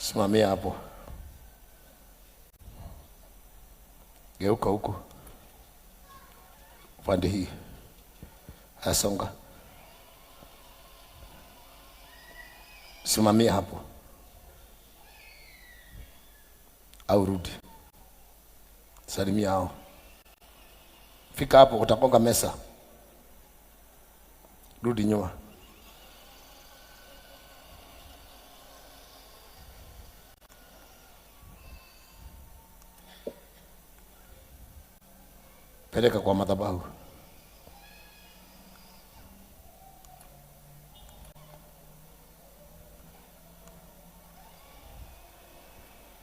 Simamia hapo. Geuka huko. Upande hii. Asonga. Simamia hapo. Au rudi. Salimia hao. Fika hapo utakonga mesa. Rudi nyuma. Peleka kwa madhabahu.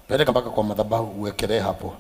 Peleka mpaka kwa madhabahu uwekelee hapo.